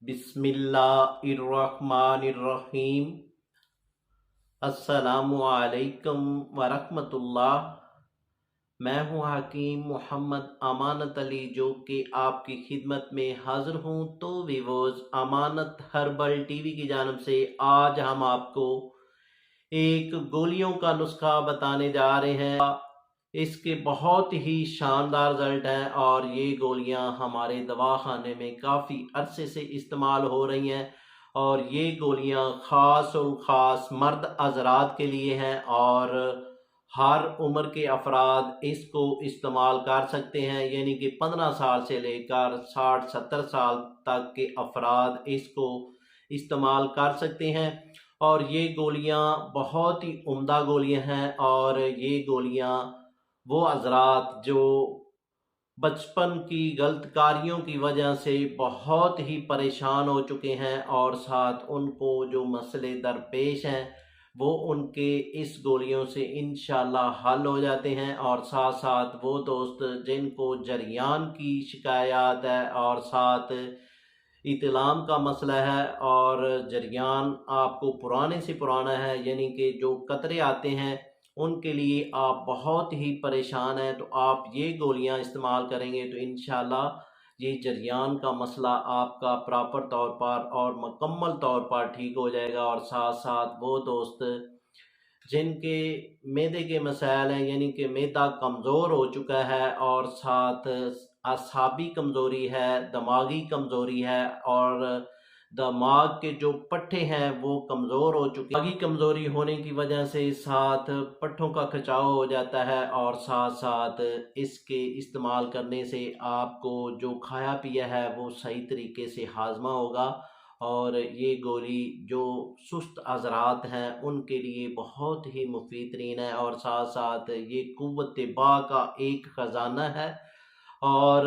بسم اللہ الرحمن الرحیم۔ السلام علیکم ورحمۃ اللہ۔ میں ہوں حکیم محمد امانت علی، جو کہ آپ کی خدمت میں حاضر ہوں۔ تو ویورز، امانت ہربل ٹی وی کی جانب سے آج ہم آپ کو ایک گولیوں کا نسخہ بتانے جا رہے ہیں۔ اس کے بہت ہی شاندار رزلٹ ہیں اور یہ گولیاں ہمارے دواخانے میں کافی عرصے سے استعمال ہو رہی ہیں، اور یہ گولیاں خاص اور خاص مرد حضرات کے لیے ہیں، اور ہر عمر کے افراد اس کو استعمال کر سکتے ہیں، یعنی کہ 15 سال سے لے کر 60-70 سال تک کے افراد اس کو استعمال کر سکتے ہیں۔ اور یہ گولیاں بہت ہی عمدہ گولیاں ہیں، اور یہ گولیاں وہ حضرات جو بچپن کی غلط کاریوں کی وجہ سے بہت ہی پریشان ہو چکے ہیں، اور ساتھ ان کو جو مسئلے درپیش ہیں وہ ان کے اس گولیوں سے انشاءاللہ حل ہو جاتے ہیں، اور ساتھ ساتھ وہ دوست جن کو جریان کی شکایات ہے اور ساتھ اطلام کا مسئلہ ہے، اور جریان آپ کو پرانے سے پرانا ہے، یعنی کہ جو قطرے آتے ہیں ان کے لیے آپ بہت ہی پریشان ہیں، تو آپ یہ گولیاں استعمال کریں گے تو انشاءاللہ یہ جریان کا مسئلہ آپ کا پراپر طور پر اور مکمل طور پر ٹھیک ہو جائے گا۔ اور ساتھ ساتھ وہ دوست جن کے معدے کے مسائل ہیں، یعنی کہ معدہ کمزور ہو چکا ہے، اور ساتھ اعصابی کمزوری ہے، دماغی کمزوری ہے، اور دماغ کے جو پٹھے ہیں وہ کمزور ہو چکے ہیں۔ دماغی کمزوری ہونے کی وجہ سے ساتھ پٹھوں کا کھچاؤ ہو جاتا ہے، اور ساتھ ساتھ اس کے استعمال کرنے سے آپ کو جو کھایا پیا ہے وہ صحیح طریقے سے ہاضمہ ہوگا، اور یہ گولی جو سست حضرات ہیں ان کے لیے بہت ہی مفید ترین ہے، اور ساتھ ساتھ یہ قوت با کا ایک خزانہ ہے، اور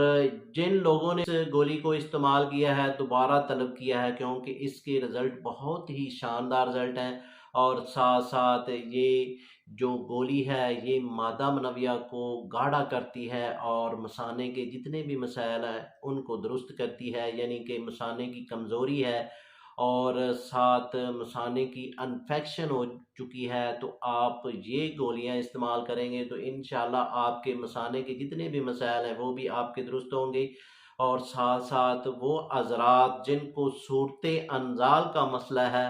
جن لوگوں نے اس گولی کو استعمال کیا ہے دوبارہ طلب کیا ہے، کیونکہ اس کے رزلٹ بہت ہی شاندار رزلٹ ہیں۔ اور ساتھ ساتھ یہ جو گولی ہے یہ مادہ منویہ کو گاڑھا کرتی ہے، اور مثانے کے جتنے بھی مسائل ہیں ان کو درست کرتی ہے، یعنی کہ مثانے کی کمزوری ہے اور ساتھ مثانے کی انفیکشن ہو چکی ہے، تو آپ یہ گولیاں استعمال کریں گے تو انشاءاللہ آپ کے مثانے کے جتنے بھی مسائل ہیں وہ بھی آپ کے درست ہوں گے۔ اور ساتھ ساتھ وہ حضرات جن کو صورت انزال کا مسئلہ ہے،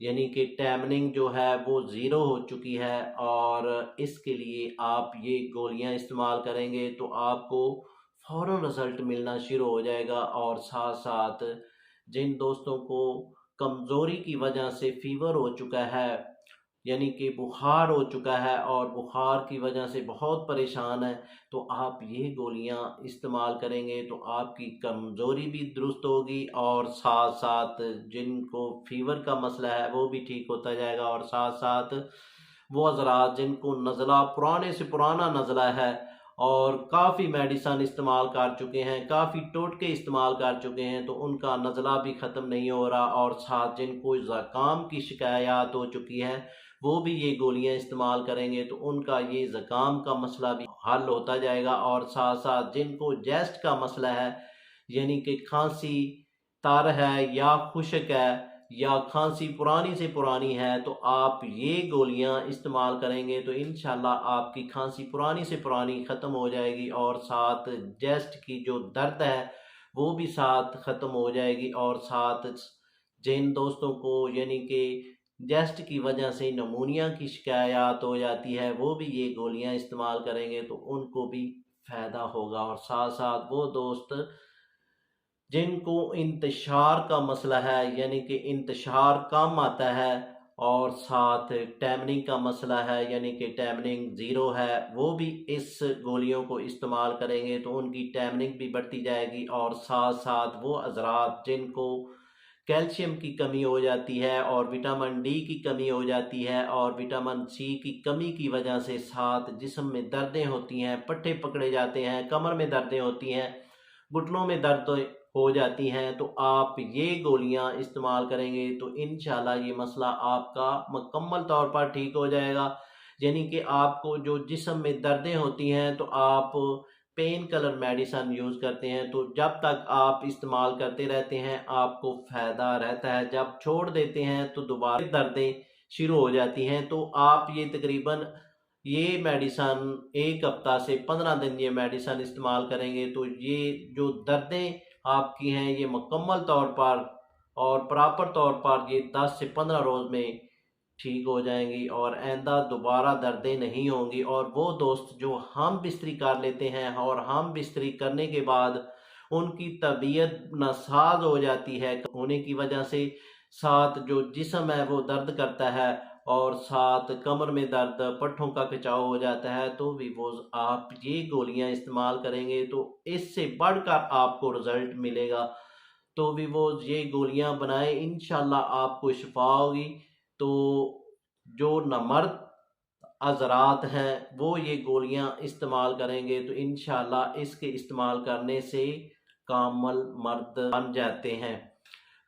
یعنی کہ ٹیمننگ جو ہے وہ زیرو ہو چکی ہے، اور اس کے لیے آپ یہ گولیاں استعمال کریں گے تو آپ کو فوراً رزلٹ ملنا شروع ہو جائے گا۔ اور ساتھ ساتھ جن دوستوں کو کمزوری کی وجہ سے فیور ہو چکا ہے، یعنی کہ بخار ہو چکا ہے اور بخار کی وجہ سے بہت پریشان ہے، تو آپ یہ گولیاں استعمال کریں گے تو آپ کی کمزوری بھی درست ہوگی، اور ساتھ ساتھ جن کو فیور کا مسئلہ ہے وہ بھی ٹھیک ہوتا جائے گا۔ اور ساتھ ساتھ وہ حضرات جن کو نزلہ پرانے سے پرانا نزلہ ہے اور کافی میڈیسن استعمال کر چکے ہیں، کافی ٹوٹکے استعمال کر چکے ہیں، تو ان کا نزلہ بھی ختم نہیں ہو رہا، اور ساتھ جن کو زکام کی شکایات ہو چکی ہے وہ بھی یہ گولیاں استعمال کریں گے تو ان کا یہ زکام کا مسئلہ بھی حل ہوتا جائے گا۔ اور ساتھ ساتھ جن کو جیسٹ کا مسئلہ ہے، یعنی کہ کھانسی تر ہے یا خشک ہے یا کھانسی پرانی سے پرانی ہے، تو آپ یہ گولیاں استعمال کریں گے تو انشاءاللہ آپ کی کھانسی پرانی سے پرانی ختم ہو جائے گی، اور ساتھ جیسٹ کی جو درد ہے وہ بھی ساتھ ختم ہو جائے گی۔ اور ساتھ جن دوستوں کو یعنی کہ جیسٹ کی وجہ سے نمونیا کی شکایات ہو جاتی ہے وہ بھی یہ گولیاں استعمال کریں گے تو ان کو بھی فائدہ ہوگا۔ اور ساتھ ساتھ وہ دوست جن کو انتشار کا مسئلہ ہے، یعنی کہ انتشار کم آتا ہے، اور ساتھ ٹیمننگ کا مسئلہ ہے، یعنی کہ ٹیمننگ زیرو ہے، وہ بھی اس گولیوں کو استعمال کریں گے تو ان کی ٹیمننگ بھی بڑھتی جائے گی۔ اور ساتھ ساتھ وہ حضرات جن کو کیلشیم کی کمی ہو جاتی ہے اور وٹامن ڈی کی کمی ہو جاتی ہے، اور وٹامن سی کی کمی کی وجہ سے ساتھ جسم میں دردیں ہوتی ہیں، پٹھے پکڑے جاتے ہیں، کمر میں دردیں ہوتی ہیں، گھٹنوں میں درد ہو جاتی ہیں، تو آپ یہ گولیاں استعمال کریں گے تو انشاءاللہ یہ مسئلہ آپ کا مکمل طور پر ٹھیک ہو جائے گا۔ یعنی کہ آپ کو جو جسم میں دردیں ہوتی ہیں تو آپ پین کلر میڈیسن یوز کرتے ہیں تو جب تک آپ استعمال کرتے رہتے ہیں آپ کو فائدہ رہتا ہے، جب چھوڑ دیتے ہیں تو دوبارہ دردیں شروع ہو جاتی ہیں۔ تو آپ یہ تقریباً یہ میڈیسن 1 ہفتہ سے 15 دن یہ میڈیسن استعمال کریں گے تو یہ جو دردیں آپ کی ہیں یہ مکمل طور پر اور پراپر طور پر یہ 10 سے 15 روز میں ٹھیک ہو جائیں گی اور آئندہ دوبارہ دردیں نہیں ہوں گی۔ اور وہ دوست جو ہم بستری کر لیتے ہیں اور ہم بستری کرنے کے بعد ان کی طبیعت ناساز ہو جاتی ہے ہونے کی وجہ سے، ساتھ جو جسم ہے وہ درد کرتا ہے اور ساتھ کمر میں درد، پٹھوں کا کھچاؤ ہو جاتا ہے، تو ویووز آپ یہ گولیاں استعمال کریں گے تو اس سے بڑھ کر آپ کو رزلٹ ملے گا۔ تو ویووز یہ گولیاں بنائیں، انشاءاللہ آپ کو شفا ہوگی۔ تو جو نامرد حضرات ہیں وہ یہ گولیاں استعمال کریں گے تو انشاءاللہ اس کے استعمال کرنے سے کامل مرد بن جاتے ہیں۔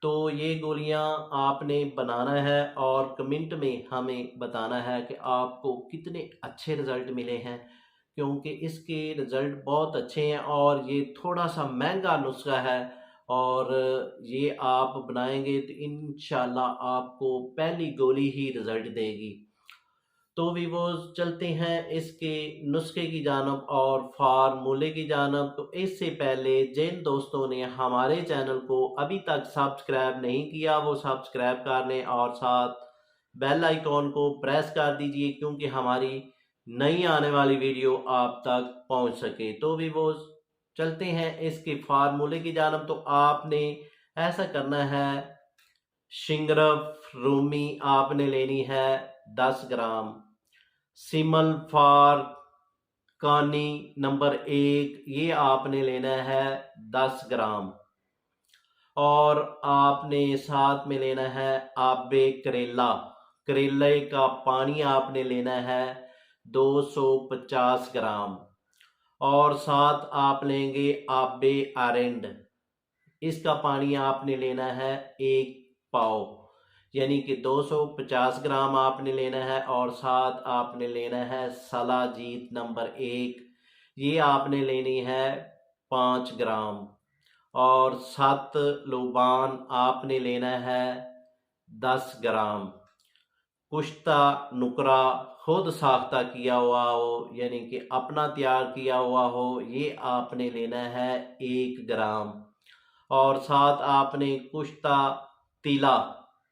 تو یہ گولیاں آپ نے بنانا ہے اور کمنٹ میں ہمیں بتانا ہے کہ آپ کو کتنے اچھے رزلٹ ملے ہیں، کیونکہ اس کے رزلٹ بہت اچھے ہیں اور یہ تھوڑا سا مہنگا نسخہ ہے اور یہ آپ بنائیں گے تو انشاءاللہ آپ کو پہلی گولی ہی رزلٹ دے گی۔ تو ویووز چلتے ہیں اس کے نسخے کی جانب اور فارمولے کی جانب۔ تو اس سے پہلے جن دوستوں نے ہمارے چینل کو ابھی تک سبسکرائب نہیں کیا وہ سبسکرائب کر لیں اور ساتھ بیل آئیکن کو پریس کر دیجئے کیونکہ ہماری نئی آنے والی ویڈیو آپ تک پہنچ سکے۔ تو ویووز چلتے ہیں اس کے فارمولے کی جانب۔ تو آپ نے ایسا کرنا ہے، شنگرف رومی آپ نے لینی ہے 10 گرام، سیمل فار کانی نمبر 1 یہ آپ نے لینا ہے 10 گرام، اور آپ نے ساتھ میں لینا ہے آب کریلا، کریلے کا پانی آپ نے لینا ہے 250 گرام، اور ساتھ آپ لیں گے آب آرنڈ، اس کا پانی آپ نے لینا ہے 1 پاؤ، یعنی کہ 250 گرام آپ نے لینا ہے، اور ساتھ آپ نے لینا ہے سلا جیت نمبر 1 یہ آپ نے لینی ہے 5 گرام، اور 7 لوبان آپ نے لینا ہے 10 گرام، کشتہ نکرا خود ساختہ کیا ہوا ہو یعنی کہ اپنا تیار کیا ہوا ہو یہ آپ نے لینا ہے 1 گرام، اور ساتھ آپ نے کشتہ تیلا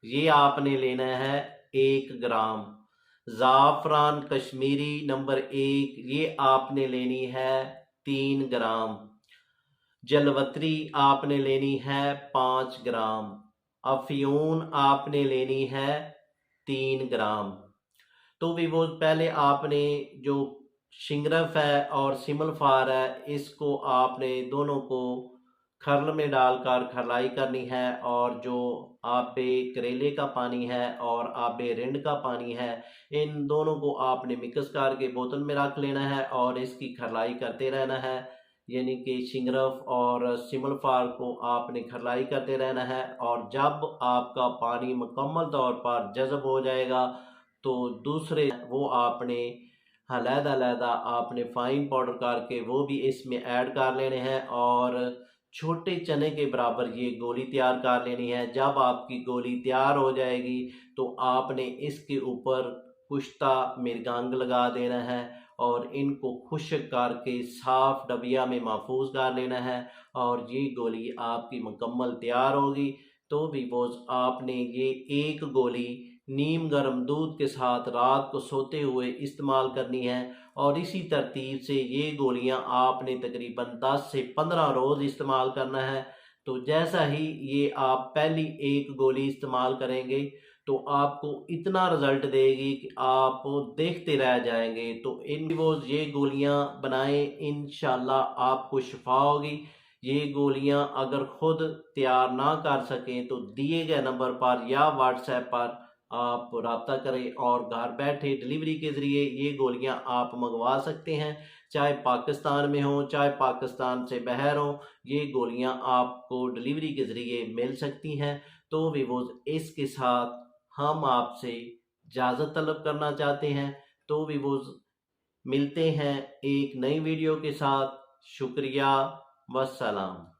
یہ آپ نے لینا ہے 1 گرام، زعفران کشمیری نمبر 1 یہ آپ نے لینی ہے 3 گرام، جلوتری آپ نے لینی ہے 5 گرام، افیون آپ نے لینی ہے 3 گرام۔ تو ویووز پہلے آپ نے جو شنگرف ہے اور سیمل فار ہے اس کو آپ نے دونوں کو کھرل میں ڈال کر کھرلائی کرنی ہے، اور جو آب کریلے کا پانی ہے اور آب رنڈ کا پانی ہے ان دونوں کو آپ نے مکس کر کے بوتل میں رکھ لینا ہے اور اس کی کھرلائی کرتے رہنا ہے، یعنی کہ شنگرف اور سیمل فار کو آپ نے کھرلائی کرتے رہنا ہے، اور جب آپ کا پانی مکمل طور پر جذب ہو جائے گا تو دوسرے وہ آپ نے علیحدہ علیحدہ آپ نے فائن پاؤڈر کر کے وہ بھی اس میں ایڈ کر لینے ہیں، اور چھوٹے چنے کے برابر یہ گولی تیار کر لینی ہے۔ جب آپ کی گولی تیار ہو جائے گی تو آپ نے اس کے اوپر کشتہ مرگنگ لگا دینا ہے اور ان کو خشک کر کے صاف ڈبیا میں محفوظ کر لینا ہے، اور یہ گولی آپ کی مکمل تیار ہوگی۔ تو ویووز آپ نے یہ ایک گولی نیم گرم دودھ کے ساتھ رات کو سوتے ہوئے استعمال کرنی ہے، اور اسی ترتیب سے یہ گولیاں آپ نے تقریباً 10 سے 15 روز استعمال کرنا ہے۔ تو جیسا ہی یہ آپ پہلی ایک گولی استعمال کریں گے تو آپ کو اتنا رزلٹ دے گی کہ آپ دیکھتے رہ جائیں گے۔ تو وہ یہ گولیاں بنائیں، انشاءاللہ آپ کو شفا ہوگی۔ یہ گولیاں اگر خود تیار نہ کر سکیں تو دیے گئے نمبر پر یا واٹس ایپ پر آپ رابطہ کریں اور گھر بیٹھے ڈلیوری کے ذریعے یہ گولیاں آپ منگوا سکتے ہیں، چاہے پاکستان میں ہوں چاہے پاکستان سے باہر ہوں، یہ گولیاں آپ کو ڈلیوری کے ذریعے مل سکتی ہیں۔ تو ویووز اس کے ساتھ ہم آپ سے اجازت طلب کرنا چاہتے ہیں۔ تو ویووز ملتے ہیں ایک نئی ویڈیو کے ساتھ، شکریہ، وسلام۔